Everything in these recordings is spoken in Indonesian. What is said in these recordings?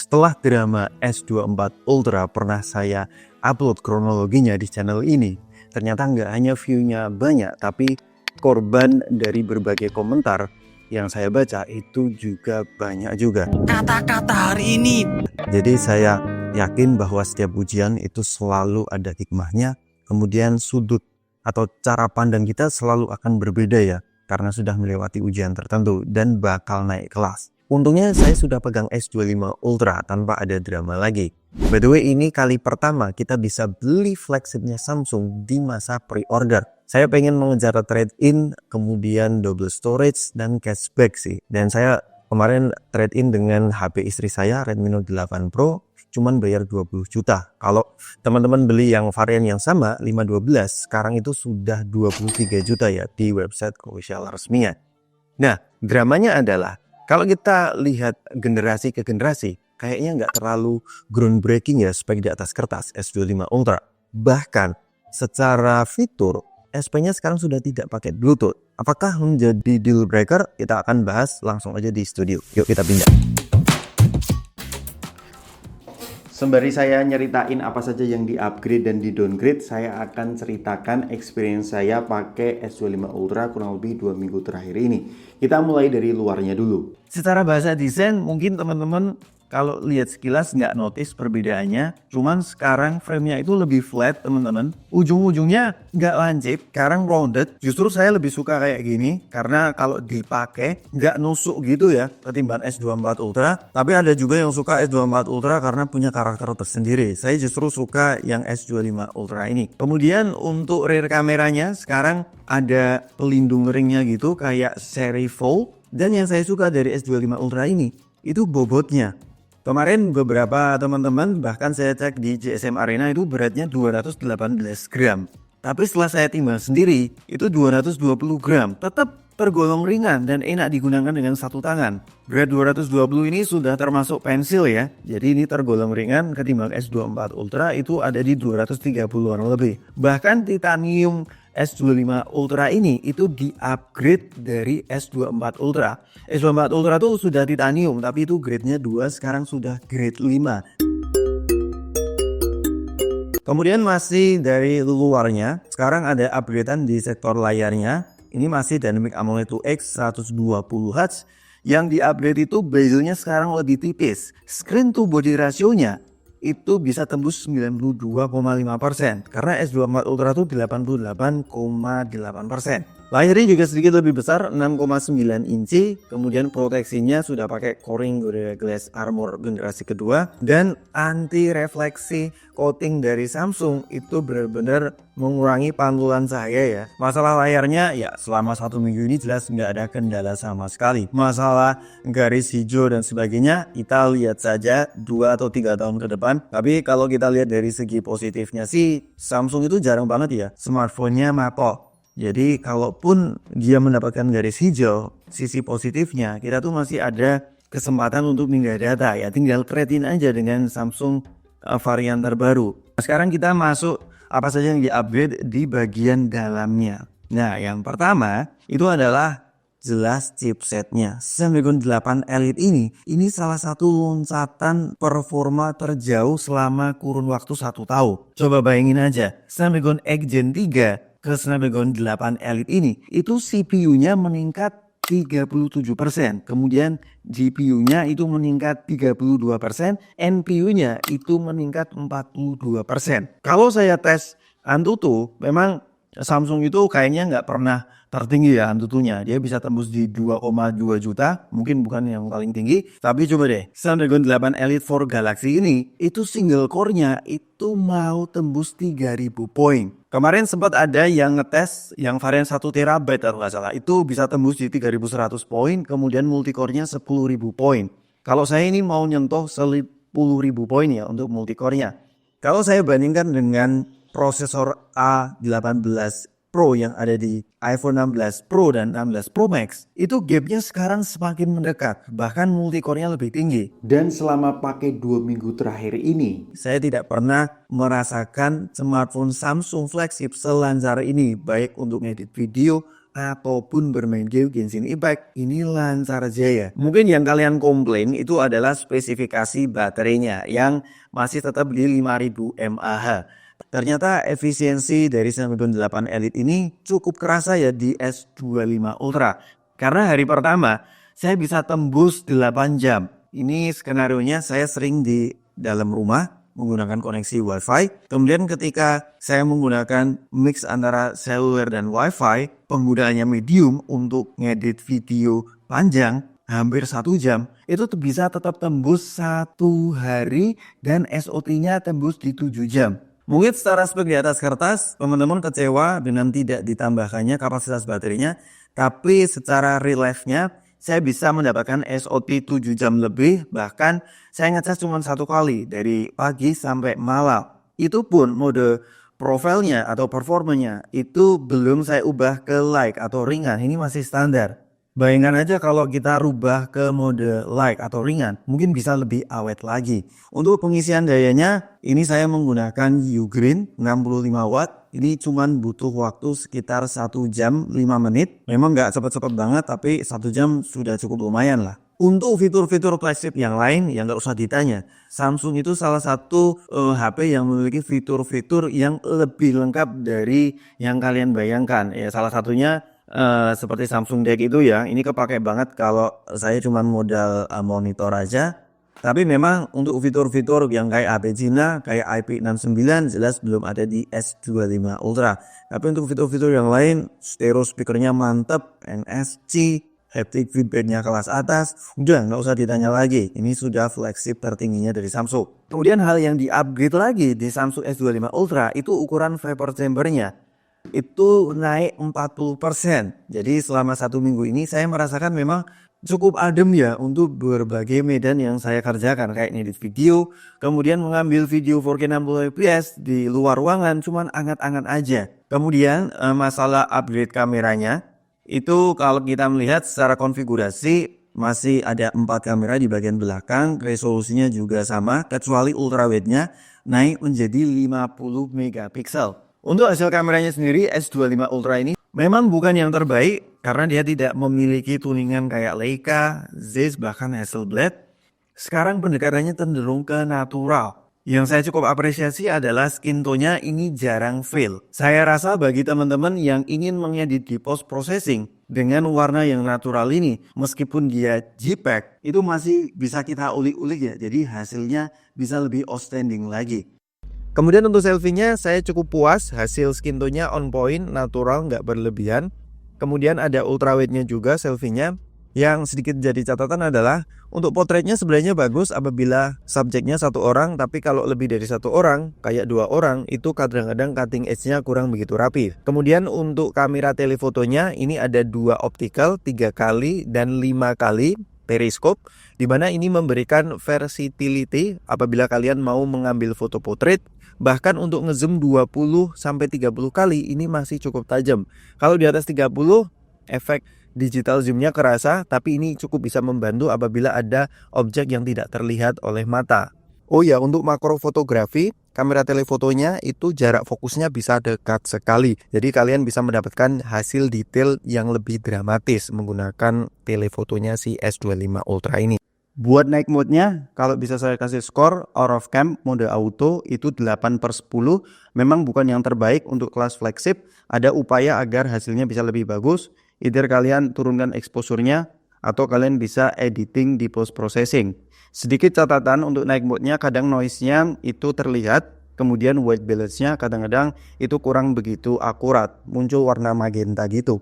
Setelah drama S24 Ultra pernah saya upload kronologinya di channel ini, ternyata nggak hanya view-nya banyak, tapi korban dari berbagai komentar yang saya baca itu juga banyak juga. Kata-kata hari ini. Jadi saya yakin bahwa setiap ujian itu selalu ada hikmahnya, kemudian sudut atau cara pandang kita selalu akan berbeda ya, karena sudah melewati ujian tertentu dan bakal naik kelas. Untungnya saya sudah pegang S25 Ultra tanpa ada drama lagi. By the way, ini kali pertama kita bisa beli flagshipnya Samsung di masa pre-order. Saya pengen mengejar trade-in, kemudian double storage dan cashback sih. Dan saya kemarin trade-in dengan HP istri saya Redmi Note 8 Pro, cuman bayar 20 juta. Kalau teman-teman beli yang varian yang sama 512, sekarang itu sudah 23 juta ya di website official resminya. Nah, dramanya adalah kalau kita lihat generasi ke generasi, kayaknya nggak terlalu groundbreaking ya spek di atas kertas S25 Ultra. Bahkan secara fitur, SP-nya sekarang sudah tidak pakai Bluetooth. Apakah menjadi deal breaker? Kita akan bahas langsung aja di studio. Yuk kita pindah. Sembari saya nyeritain apa saja yang di-upgrade dan di-downgrade, saya akan ceritakan experience saya pakai S25 Ultra kurang lebih 2 minggu terakhir ini. Kita mulai dari luarnya dulu. Secara bahasa desain, mungkin teman-teman kalau lihat sekilas nggak notice perbedaannya, cuman sekarang frame-nya itu lebih flat teman-teman. Ujung-ujungnya nggak lancip, sekarang rounded. Justru saya lebih suka kayak gini, karena kalau dipakai nggak nusuk gitu ya, ketimbang S24 Ultra. Tapi ada juga yang suka S24 Ultra karena punya karakter tersendiri. Saya justru suka yang S25 Ultra ini. Kemudian untuk rear kameranya, sekarang ada pelindung ringnya gitu, kayak seri fold. Dan yang saya suka dari S25 Ultra ini, itu bobotnya. Kemarin beberapa teman-teman bahkan saya cek di GSM Arena itu beratnya 218 gram. Tapi setelah saya timbang sendiri itu 220 gram. Tetap tergolong ringan dan enak digunakan dengan satu tangan. Berat 220 ini sudah termasuk pensil ya. Jadi ini tergolong ringan ketimbang S24 Ultra itu ada di 230-an lebih. Bahkan titanium S25 Ultra ini itu di-upgrade dari S24 Ultra. S24 Ultra tuh sudah titanium tapi itu grade-nya 2, sekarang sudah grade 5. Kemudian masih dari luarnya, sekarang ada upgradean di sektor layarnya. Ini masih Dynamic AMOLED 2X 120Hz. Yang di-upgrade itu bezelnya sekarang lebih tipis. Screen to body ratio-nya itu bisa tembus 92,5% karena S24 Ultra itu 88,8%. Layarnya juga sedikit lebih besar 6,9 inci, kemudian proteksinya sudah pakai Corning Gorilla Glass Armor generasi kedua dan anti refleksi coating dari Samsung itu benar-benar mengurangi pantulan cahaya ya. Masalah layarnya ya selama 1 minggu ini jelas nggak ada kendala sama sekali. Masalah garis hijau dan sebagainya kita lihat saja 2 atau 3 tahun ke depan. Tapi kalau kita lihat dari segi positifnya sih Samsung itu jarang banget ya smartphone-nya matte. Jadi kalaupun dia mendapatkan garis hijau, sisi positifnya kita tuh masih ada kesempatan untuk pindah data ya. Tinggal trade-in aja dengan Samsung varian terbaru. Sekarang kita masuk apa saja yang di-upgrade di bagian dalamnya. Nah yang pertama itu adalah jelas chipsetnya. Snapdragon 8 Elite ini salah satu loncatan performa terjauh selama kurun waktu 1 tahun. Coba bayangin aja, Snapdragon X Gen 3 ke Snapdragon 8 Elite ini, itu CPU-nya meningkat 37%, kemudian GPU-nya itu meningkat 32%, NPU-nya itu meningkat 42%. Kalau saya tes Antutu, memang Samsung itu kayaknya nggak pernah tertinggi ya Antutunya. Dia bisa tembus di 2,2 juta, mungkin bukan yang paling tinggi. Tapi coba deh, Snapdragon 8 Elite 4 Galaxy ini, itu single core-nya itu mau tembus 3000 poin. Kemarin sempat ada yang ngetes yang varian 1 TB atau nggak salah, itu bisa tembus di 3100 poin, kemudian multicore-nya 10.000 poin. Kalau saya ini mau nyentuh 10.000 poin ya untuk multicore-nya. Kalau saya bandingkan dengan prosesor A18 Pro yang ada di iPhone 16 Pro dan 16 Pro Max, itu gapnya sekarang semakin mendekat, bahkan multicore-nya lebih tinggi. Dan selama pakai 2 minggu terakhir ini, saya tidak pernah merasakan smartphone Samsung flagship selancar ini, baik untuk edit video ataupun bermain game Genshin Impact ini lancar jaya. Mungkin yang kalian komplain itu adalah spesifikasi baterainya yang masih tetap di 5000 mAh. Ternyata efisiensi dari Snapdragon 8 Elite ini cukup kerasa ya di S25 Ultra. Karena hari pertama saya bisa tembus 8 jam. Ini skenarionya saya sering di dalam rumah menggunakan koneksi Wi-Fi. Kemudian ketika saya menggunakan mix antara seluler dan Wi-Fi, penggunaannya medium untuk ngedit video panjang, hampir 1 jam, itu bisa tetap tembus 1 hari dan SOT-nya tembus di 7 jam. Mungkin secara spek di atas kertas, teman-teman kecewa dengan tidak ditambahkannya kapasitas baterainya, tapi secara real life-nya, saya bisa mendapatkan SOT 7 jam lebih, bahkan saya ngecas cuma 1 kali dari pagi sampai malam. Itu pun mode profilnya atau performanya itu belum saya ubah ke light atau ringan, ini masih standar. Bayangkan aja kalau kita rubah ke mode light atau ringan, mungkin bisa lebih awet lagi. Untuk pengisian dayanya, ini saya menggunakan Ugreen 65 watt. Ini cuman butuh waktu sekitar 1 jam 5 menit. Memang nggak cepet-cepet banget, tapi 1 jam sudah cukup lumayan lah. Untuk fitur-fitur flagship yang lain, yang nggak usah ditanya. Samsung itu salah satu HP yang memiliki fitur-fitur yang lebih lengkap dari yang kalian bayangkan. Ya, salah satunya seperti Samsung Deck itu ya, ini kepake banget kalau saya cuma modal monitor aja. Tapi memang untuk fitur-fitur yang kayak HP Cina, kayak IP69 jelas belum ada di S25 Ultra. Tapi untuk fitur-fitur yang lain, stereo speakernya mantep, NFC, haptic feedbacknya kelas atas, udah nggak usah ditanya lagi. Ini sudah flagship tertingginya dari Samsung. Kemudian hal yang di-upgrade lagi di Samsung S25 Ultra itu ukuran vapor chambernya. Itu naik 40%. Jadi selama 1 minggu ini saya merasakan memang cukup adem ya untuk berbagai medan yang saya kerjakan, kayak ngedit video, kemudian mengambil video 4K 60 fps di luar ruangan cuman anget-anget aja. Kemudian masalah upgrade kameranya itu kalau kita melihat secara konfigurasi masih ada 4 kamera di bagian belakang, resolusinya juga sama kecuali ultrawide-nya naik menjadi 50 megapiksel. Untuk hasil kameranya sendiri S25 Ultra ini memang bukan yang terbaik karena dia tidak memiliki tuningan kayak Leica, Zeiss, bahkan Hasselblad. Sekarang pendekatannya cenderung ke natural. Yang saya cukup apresiasi adalah skin tone-nya ini jarang fail. Saya rasa bagi teman-teman yang ingin mengedit di post processing dengan warna yang natural ini, meskipun dia JPEG, itu masih bisa kita ulik-ulik ya. Jadi hasilnya bisa lebih outstanding lagi. Kemudian untuk selfie-nya saya cukup puas, hasil skin tone-nya on point, natural, nggak berlebihan. Kemudian ada ultrawide-nya juga selfie-nya. Yang sedikit jadi catatan adalah untuk potretnya sebenarnya bagus apabila subjeknya 1 orang, tapi kalau lebih dari 1 orang, kayak 2 orang, itu kadang-kadang cutting edge-nya kurang begitu rapi. Kemudian untuk kamera telefotonya ini ada 2 optical, 3 kali dan 5 kali periskop, di mana ini memberikan versatility apabila kalian mau mengambil foto portrait. Bahkan untuk ngezoom 20-30 kali ini masih cukup tajam. Kalau di atas 30 efek digital zoomnya kerasa, tapi ini cukup bisa membantu apabila ada objek yang tidak terlihat oleh mata. Oh ya, untuk makro fotografi, kamera telefotonya itu jarak fokusnya bisa dekat sekali. Jadi kalian bisa mendapatkan hasil detail yang lebih dramatis menggunakan telefotonya si S25 Ultra ini. Buat night mode-nya, kalau bisa saya kasih skor, out of camp mode auto itu 8/10. Memang bukan yang terbaik untuk kelas flagship. Ada upaya agar hasilnya bisa lebih bagus. Either kalian turunkan exposure-nya atau kalian bisa editing di post processing. Sedikit catatan untuk night mode-nya, kadang noise-nya itu terlihat. Kemudian white balance-nya kadang-kadang itu kurang begitu akurat. Muncul warna magenta gitu.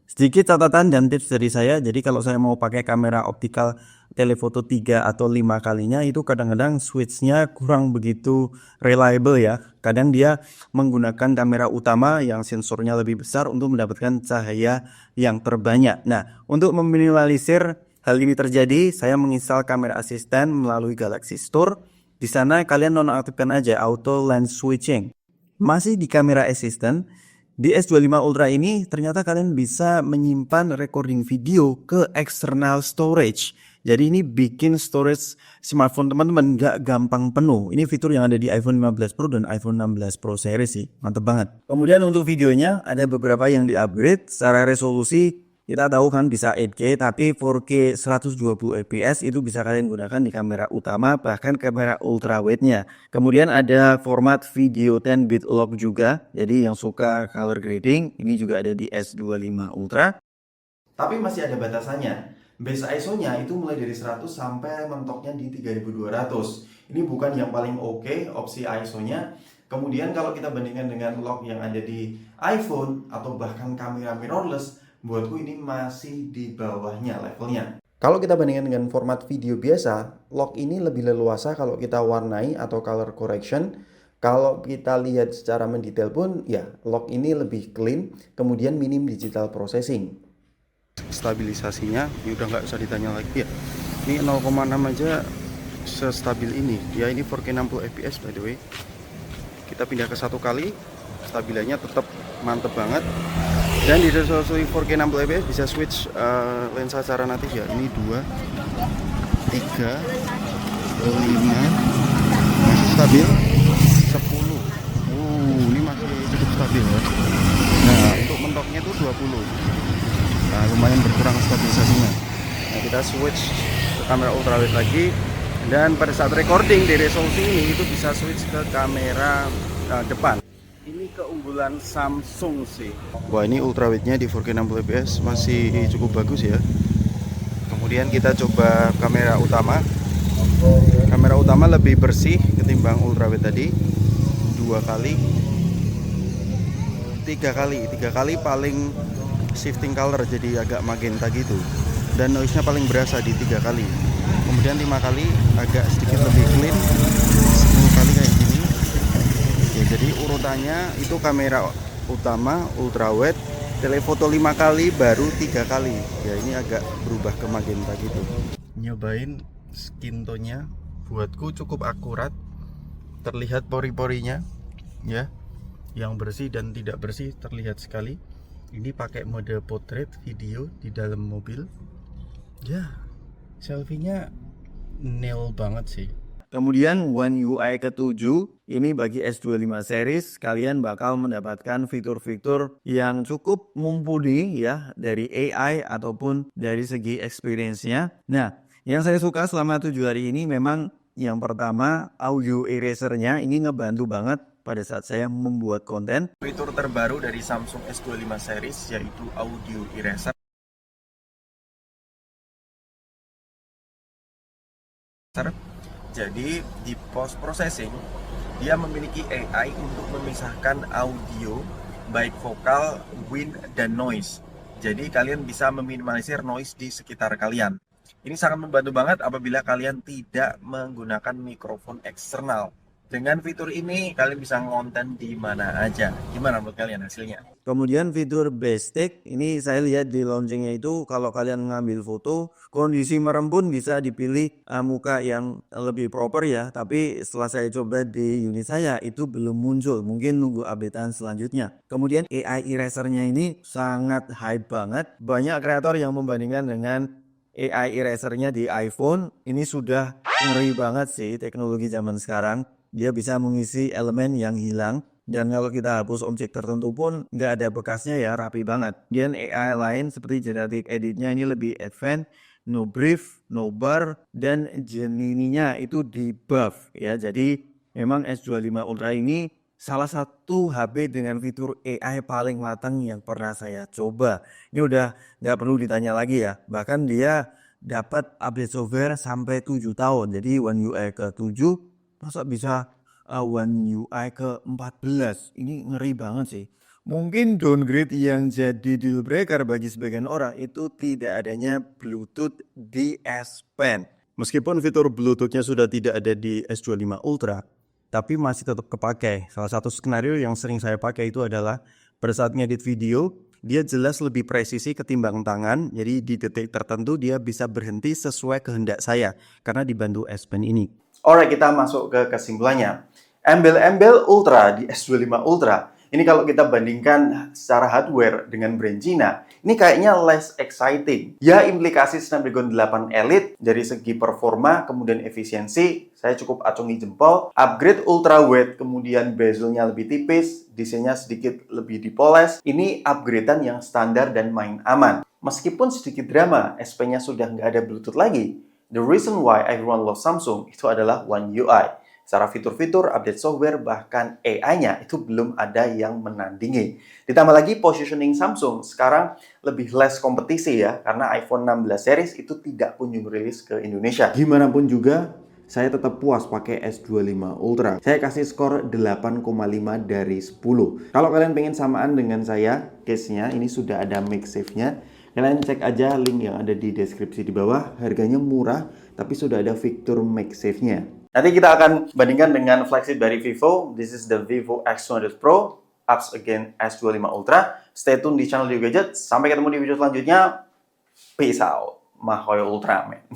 Sedikit catatan dan tips dari saya, jadi kalau saya mau pakai kamera optikal telefoto 3 atau 5 kalinya itu kadang-kadang switch-nya kurang begitu reliable ya. Kadang dia menggunakan kamera utama yang sensornya lebih besar untuk mendapatkan cahaya yang terbanyak. Nah, untuk meminimalisir hal ini terjadi, saya menginstal kamera asisten melalui Galaxy Store. Di sana kalian nonaktifkan aja auto lens switching. Masih di kamera assistant, di S25 Ultra ini ternyata kalian bisa menyimpan recording video ke external storage. Jadi ini bikin storage smartphone teman-teman nggak gampang penuh. Ini fitur yang ada di iPhone 15 Pro dan iPhone 16 Pro series sih, mantep banget. Kemudian untuk videonya ada beberapa yang di-upgrade. Secara resolusi kita tahu kan bisa 8K, tapi 4K 120 fps itu bisa kalian gunakan di kamera utama, bahkan kamera ultrawide-nya. Kemudian ada format video 10-bit lock juga, jadi yang suka color grading, ini juga ada di S25 Ultra. Tapi masih ada batasannya. Base ISO-nya itu mulai dari 100 sampai mentoknya di 3200. Ini bukan yang paling oke opsi ISO-nya. Kemudian kalau kita bandingkan dengan lock yang ada di iPhone atau bahkan kamera mirrorless, buatku ini masih di bawahnya levelnya. Kalau kita bandingkan dengan format video biasa, lock ini lebih leluasa kalau kita warnai atau color correction. Kalau kita lihat secara mendetail pun, ya lock ini lebih clean, kemudian minim digital processing. Stabilisasinya ini udah nggak usah ditanya lagi ya. Ini 0,6 aja sestabil ini. Ya ini 4K 60 fps by the way. Kita pindah ke 1 kali, stabilannya tetap mantep banget. Dan di resolusi 4K 60 fps bisa switch lensa secara natif ya. Ini 2, 3, 5, masih stabil. 10. Ini masih cukup stabil ya. Nah, untuk mentoknya itu 20. Nah, lumayan berkurang stabilisasinya. Nah, kita switch ke kamera ultrawide lagi, dan pada saat recording di resolusi ini itu bisa switch ke kamera depan. Ini keunggulan Samsung sih. Wah, ini ultrawide-nya di 4K 60 fps masih cukup bagus ya. Kemudian kita coba kamera utama. Kamera utama lebih bersih ketimbang ultrawide tadi. 2 kali, 3 kali paling shifting color jadi agak magenta gitu, dan noise nya paling berasa di 3 kali. Kemudian 5 kali agak sedikit lebih clean, 10 kali kayak gini ya. Jadi urutannya itu kamera utama ultrawide, telefoto 5 kali, baru 3 kali ya. Ini agak berubah ke magenta gitu. Nyobain skin tone-nya, buatku cukup akurat, terlihat pori-porinya ya, yang bersih dan tidak bersih terlihat sekali. Ini pakai mode portrait video di dalam mobil. Ya, selfie-nya nail banget sih. Kemudian One UI ke-7, ini bagi S25 series kalian bakal mendapatkan fitur-fitur yang cukup mumpuni ya, dari AI ataupun dari segi experience-nya. Nah, yang saya suka selama 7 hari ini memang yang pertama audio eraser-nya ini ngebantu banget pada saat saya membuat konten. Fitur terbaru dari Samsung S25 series yaitu audio eraser. Jadi di post processing dia memiliki AI untuk memisahkan audio baik vokal, wind, dan noise. Jadi kalian bisa meminimalisir noise di sekitar kalian. Ini sangat membantu banget apabila kalian tidak menggunakan mikrofon eksternal. Dengan fitur ini kalian bisa ngonten di mana aja. Gimana menurut kalian hasilnya? Kemudian fitur Basic ini saya lihat di launchingnya itu kalau kalian ngambil foto kondisi merem pun bisa dipilih muka yang lebih proper ya. Tapi setelah saya coba di unit saya itu belum muncul. Mungkin nunggu updatean selanjutnya. Kemudian AI erasernya ini sangat hype banget. Banyak kreator yang membandingkan dengan AI erasernya di iPhone. Ini sudah ngeri banget sih teknologi zaman sekarang. Dia bisa mengisi elemen yang hilang, dan kalau kita hapus objek tertentu pun nggak ada bekasnya ya, rapi banget. Dan AI lain seperti generative editnya ini lebih advance, no brief, no bar, dan Gemini-nya itu di buff ya. Jadi memang S25 Ultra ini salah satu HP dengan fitur AI paling matang yang pernah saya coba. Ini udah nggak perlu ditanya lagi ya. Bahkan dia dapat update software sampai 7 tahun. Jadi One UI ke-7 masa bisa One UI ke-14. Ini ngeri banget sih. Mungkin downgrade yang jadi deal breaker bagi sebagian orang itu tidak adanya Bluetooth di S Pen. Meskipun fitur Bluetooth-nya sudah tidak ada di S25 Ultra, tapi masih tetap kepakai. Salah satu skenario yang sering saya pakai itu adalah pada saat ngedit video, dia jelas lebih presisi ketimbang tangan. Jadi di detik tertentu dia bisa berhenti sesuai kehendak saya karena dibantu S Pen ini. Alright, kita masuk ke kesimpulannya. Embel-embel Ultra di S25 Ultra Ini kalau kita bandingkan secara hardware dengan brand Cina, ini kayaknya less exciting. Ya, implikasi Snapdragon 8 Elite dari segi performa, kemudian efisiensi, saya cukup acungi jempol. Upgrade ultra wide, kemudian bezelnya lebih tipis, desainnya sedikit lebih dipoles. Ini upgradean yang standar dan main aman. Meskipun sedikit drama, SP-nya sudah nggak ada Bluetooth lagi. The reason why everyone loves Samsung itu adalah One UI. Secara fitur-fitur, update software, bahkan AI-nya itu belum ada yang menandingi. Ditambah lagi positioning Samsung sekarang lebih less kompetisi ya, karena iPhone 16 series itu tidak kunjung rilis ke Indonesia. Gimana pun juga, saya tetap puas pakai S25 Ultra. Saya kasih skor 8,5 dari 10. Kalau kalian pengen samaan dengan saya, case-nya ini sudah ada MagSafe-nya. Kalian cek aja link yang ada di deskripsi di bawah. Harganya murah, tapi sudah ada fitur MagSafe-nya. Nanti kita akan bandingkan dengan flagship dari Vivo. This is the Vivo X200 Pro, ups against S25 Ultra. Stay tune di channel Dio Gadget. Sampai ketemu di video selanjutnya. Peace out. Mahoy Ultraman.